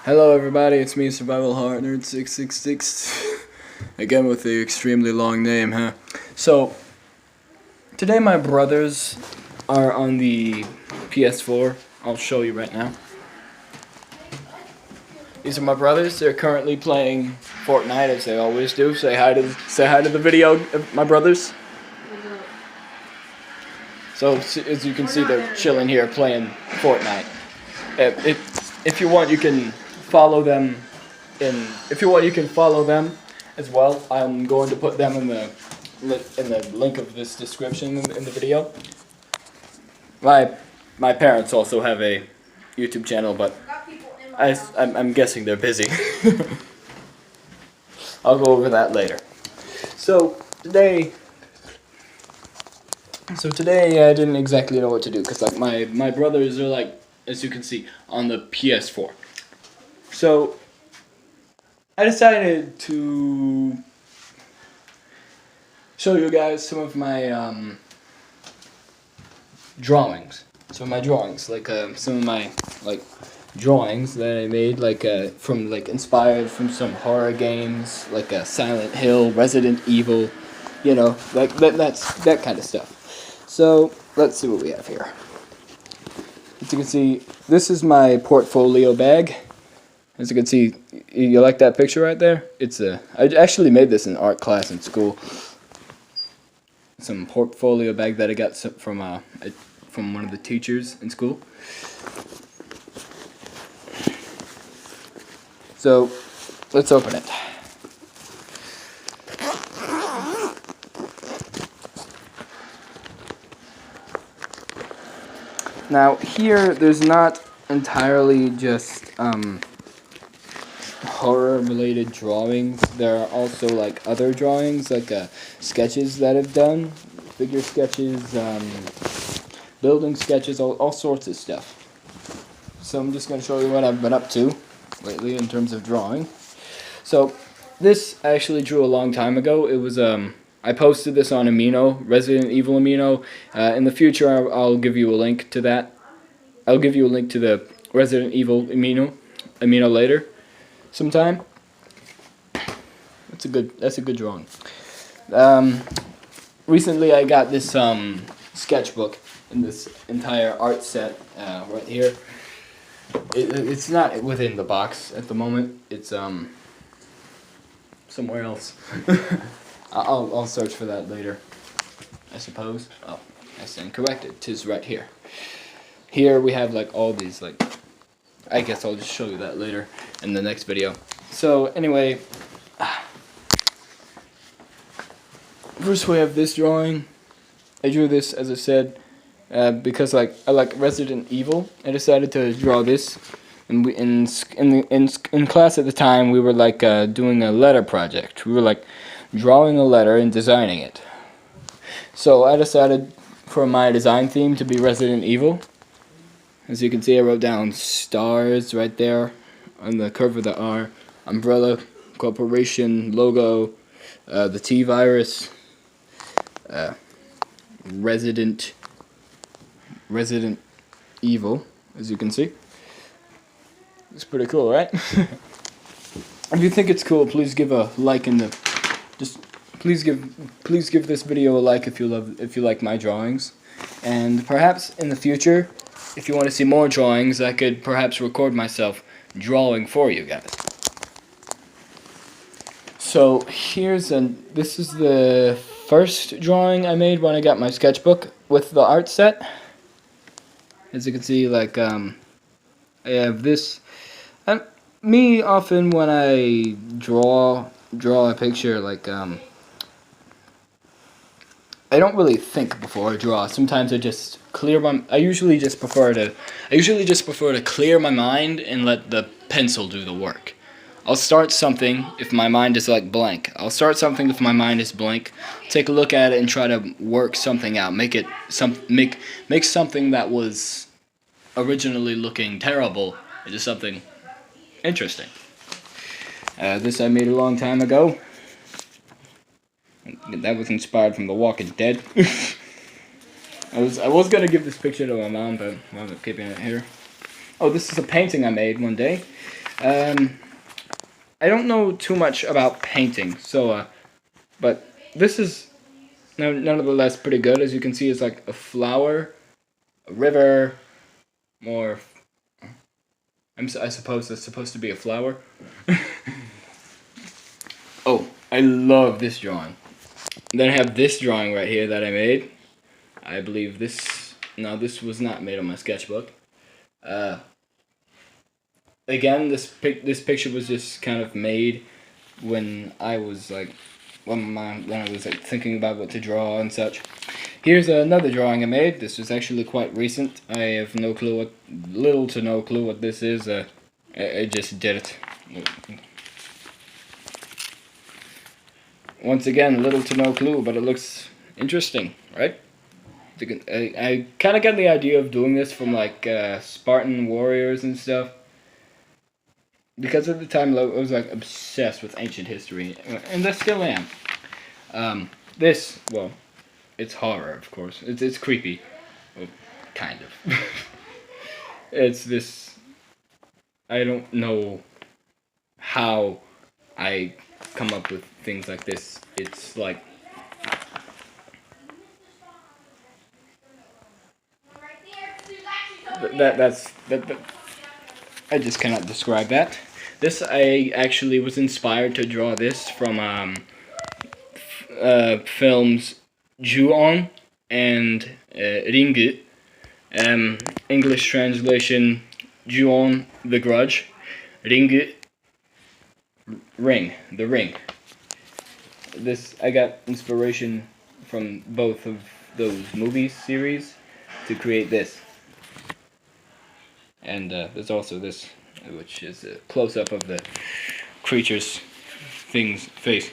Hello everybody, it's me, Survival Heart Nerd 666 again with the extremely long name, huh? So, today my brothers are on the PS4. I'll show you right now. These are my brothers. They're currently playing Fortnite as they always do. Say hi to the video, my brothers. So, as you can see, they're chilling here playing Fortnite. If you want, you can follow them if you want, you can follow them as well. I'm going to put them in the link of this description in the video. My parents also have a YouTube channel, but I'm guessing they're busy. I'll go over that later. So today I didn't exactly know what to do because my brothers are like, as you can see, on the PS4. So I decided to show you guys some of my drawings. Some of my drawings, some of my drawings that I made, inspired from some horror games, like Silent Hill, Resident Evil, you know, that kind of stuff. So let's see what we have here. As you can see, this is my portfolio bag. As you can see, you like that picture right there? I actually made this in art class in school. Some portfolio bag that I got from one of the teachers in school. So, let's open it. Now, here, there's not entirely just horror-related drawings. There are also other drawings, sketches that I've done, figure sketches, building sketches, all sorts of stuff. So I'm just going to show you what I've been up to lately in terms of drawing. So this I actually drew a long time ago. It was I posted this on Amino, Resident Evil Amino. In the future, I'll give you a link to that. I'll give you a link to the Resident Evil Amino later, sometime. That's a good drawing. Recently, I got this sketchbook in this entire art set right here. It's not within the box at the moment. It's somewhere else. I'll search for that later, I suppose. Oh, I stand corrected. 'Tis right here. Here we have all these I guess I'll just show you that later in the next video. So anyway, first we have this drawing. I drew this, as I said, because I like Resident Evil. I decided to draw this, and in class at the time we were doing a letter project. We were drawing a letter and designing it. So I decided for my design theme to be Resident Evil. As you can see, I wrote down stars right there on the curve of the R, umbrella, corporation, logo, the T virus, Resident Evil, as you can see. It's pretty cool, right? If you think it's cool, please give a like please give this video a like if you like my drawings. And perhaps in the future, if you want to see more drawings, I could perhaps record myself drawing for you guys. So this is the first drawing I made when I got my sketchbook with the art set. As you can see, I have this. Me often when I draw a picture, I don't really think before I draw. Sometimes I just I usually just prefer to clear my mind and let the pencil do the work. I'll start something if my mind is blank. I'll start something if my mind is blank. Take a look at it and try to work something out. Make something that was originally looking terrible into something interesting. This I made a long time ago. That was inspired from The Walking Dead. I was gonna give this picture to my mom, but I wound up keeping it here. Oh, this is a painting I made one day. I don't know too much about painting, so but this is nonetheless pretty good. As you can see, it's like a flower, a river, more. I suppose it's supposed to be a flower. Oh, I love this drawing. Then I have this drawing right here that I made. I believe this. No, this was not made on my sketchbook. Again, this picture was just kind of made when I was like when I was like thinking about what to draw and such. Here's another drawing I made. This was actually quite recent. I have no clue little to no clue what this is. I just did it. Once again, little to no clue, but it looks interesting, right? I kind of got the idea of doing this from like Spartan warriors and stuff. Because at the time I was like obsessed with ancient history, and I still am. This, well, it's horror, of course. It's creepy, well, kind of. It's this. I don't know how I come up with things like this. It's like that's. I just cannot describe that. This, I actually was inspired to draw this from films Ju-on and Ringu. English translation, Ju-on, The Grudge. Ringu, Ring, The Ring. This, I got inspiration from both of those movie series to create this. And there's also this, which is a close-up of the creature's face.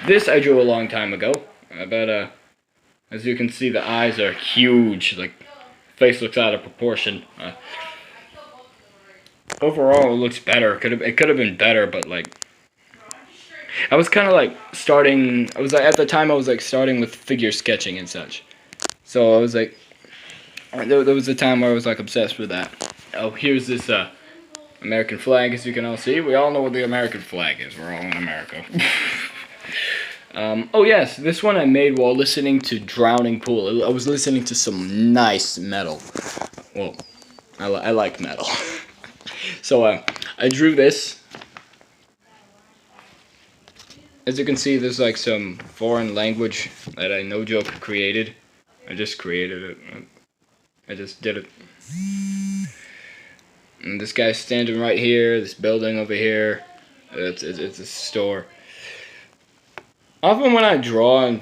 This I drew a long time ago, but as you can see, the eyes are huge, like, face looks out of proportion. Overall, it looks better. It could have been better, but, like, I was kind of, like, starting, at the time, I was, like, starting with figure sketching and such. So I was, like, there was a time where I was like obsessed with that. Oh, here's this American flag, as you can all see. We all know what the American flag is. We're all in America. Oh yes, this one I made while listening to Drowning Pool. I was listening to some nice metal. Well, I like metal. So I drew this. As you can see, there's like some foreign language that I no joke created. I just created it. I just did it. And this guy's standing right here, this building over here. It's a store. Often when I draw in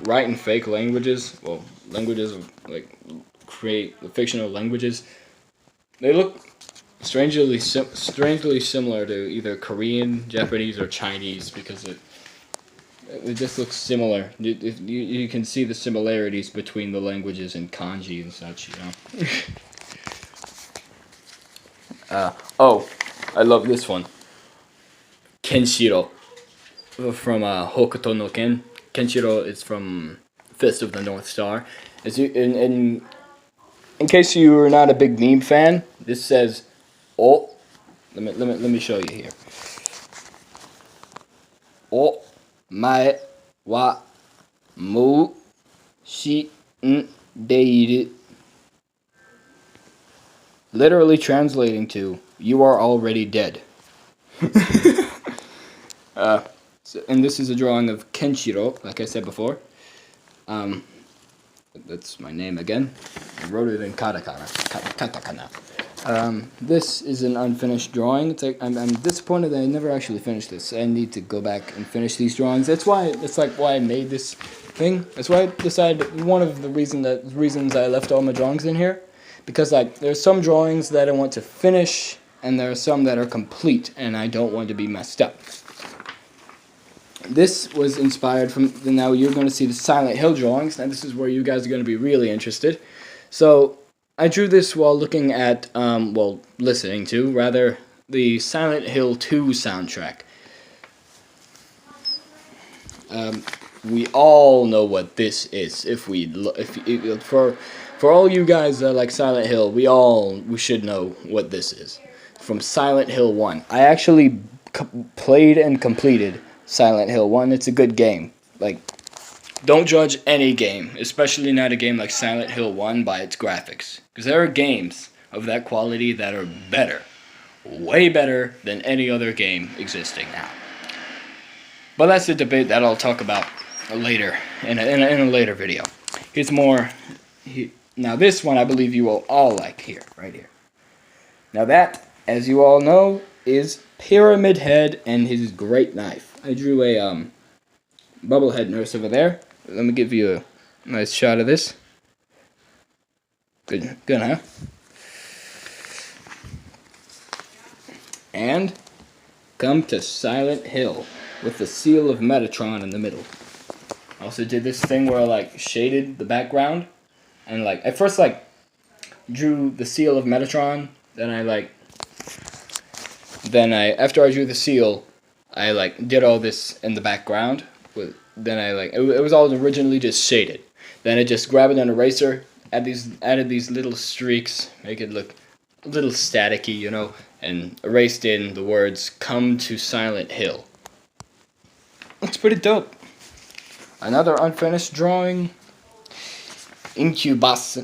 write in fake languages, well, languages like create fictional languages, they look strangely similar to either Korean, Japanese, or Chinese because it just looks similar. You can see the similarities between the languages and kanji and such, you know. Oh, I love this one. Kenshiro from Hokuto no Ken. Kenshiro is from Fist of the North Star. In case you are not a big meme fan, this says, "Oh, let me show you here. Oh." Mae wa mu shi n deiru. Literally translating to, you are already dead. And this is a drawing of Kenshiro, like I said before. That's my name again. I wrote it in katakana. This is an unfinished drawing. It's like I'm disappointed that I never actually finished this. I need to go back and finish these drawings. That's why I made this thing. That's why I decided one of the reasons I left all my drawings in here, because like there's some drawings that I want to finish and there are some that are complete and I don't want to be messed up. This was inspired from, now you're going to see the Silent Hill drawings, and this is where you guys are going to be really interested. So I drew this while looking at, listening to, rather, the Silent Hill 2 soundtrack. We all know what this is. For For all you guys that like Silent Hill, we should know what this is. From Silent Hill 1. I actually played and completed Silent Hill 1. It's a good game. Like, don't judge any game, especially not a game like Silent Hill 1 by its graphics. Because there are games of that quality that are better. Way better than any other game existing now. But that's a debate that I'll talk about later, in a later video. Here's more. Now this one I believe you will all like here, right here. Now that, as you all know, is Pyramid Head and his great knife. I drew a Bubblehead nurse over there. Let me give you a nice shot of this. Good, huh? And come to Silent Hill with the seal of Metatron in the middle. I also did this thing where I like shaded the background and like at first like drew the seal of Metatron, then after I drew the seal, I like did all this in the background with it was all originally just shaded. Then I just grabbed an eraser, added these little streaks, make it look a little staticky, you know, and erased in the words "Come to Silent Hill." Looks pretty dope. Another unfinished drawing, Incubus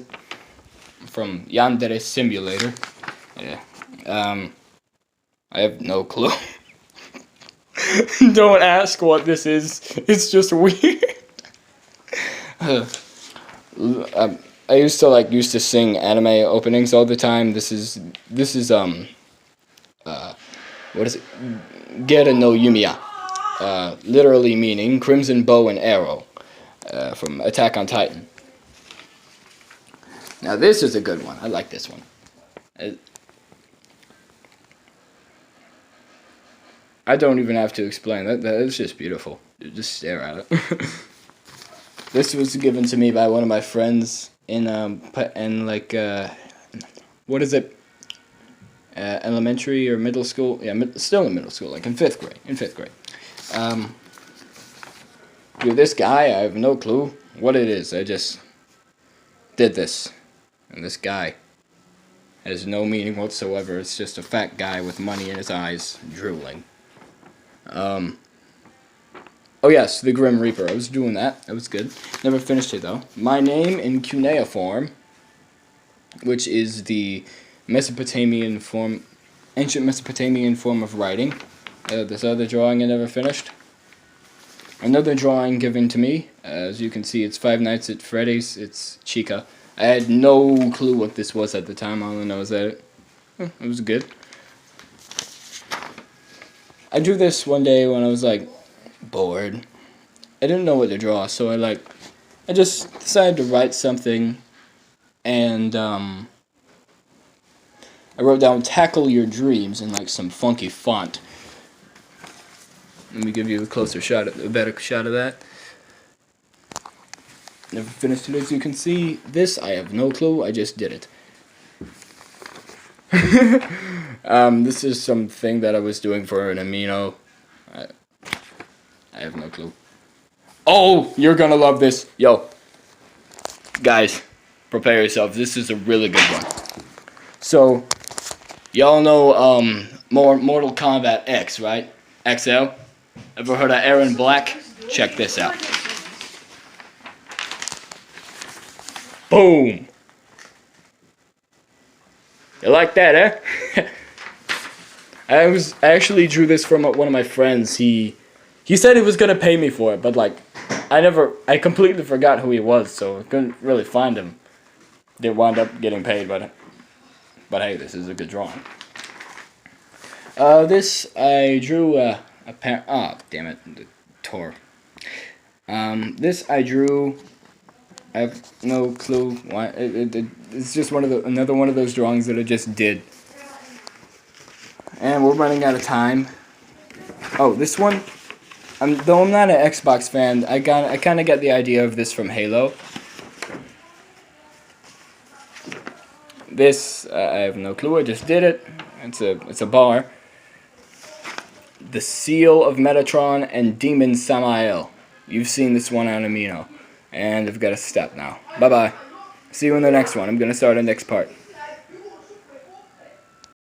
from Yandere Simulator. Yeah. I have no clue. Don't ask what this is. It's just weird. I used to sing anime openings all the time. This is what is it? Gera no Yumiya. Literally meaning Crimson Bow and Arrow, from Attack on Titan. Now this is a good one. I like this one. I don't even have to explain that. That is just beautiful. You just stare at it. This was given to me by one of my friends in what is it? Elementary or middle school? Yeah, still in middle school, like in fifth grade. With this guy, I have no clue what it is. I just did this. And this guy has no meaning whatsoever. It's just a fat guy with money in his eyes, drooling. Oh yes, the Grim Reaper. I was doing that. That was good. Never finished it though. My name in cuneiform, which is the ancient Mesopotamian form of writing. This other drawing I never finished. Another drawing given to me. As you can see, it's Five Nights at Freddy's. It's Chica. I had no clue what this was at the time. All I know is that it was good. I drew this one day when I was like bored. I didn't know what to draw, so I just decided to write something, and I wrote down "Tackle Your Dreams" in like some funky font. Let me give you a better shot of that. Never finished it, as you can see. This, I have no clue, I just did it. This is something that I was doing for an amino. I have no clue. Oh, you're gonna love this. Yo. Guys, prepare yourselves. This is a really good one. So, y'all know, Mortal Kombat X, right? XL? Ever heard of Aaron Black? Check this out. Boom! You like that, eh? I actually drew this from one of my friends. He said he was gonna pay me for it, but like, I completely forgot who he was, so I couldn't really find him. Did wind up getting paid, but hey, this is a good drawing. This I drew oh damn it, the tore. This I drew. I have no clue why. It's just another one of those drawings that I just did. And we're running out of time. Oh, this one. Though I'm not an Xbox fan, I kind of get the idea of this from Halo. This I have no clue. I just did it. It's a bar. The Seal of Metatron and Demon Samael. You've seen this one on Amino. And I've got to stop now. Bye-bye. See you in the next one. I'm going to start a next part.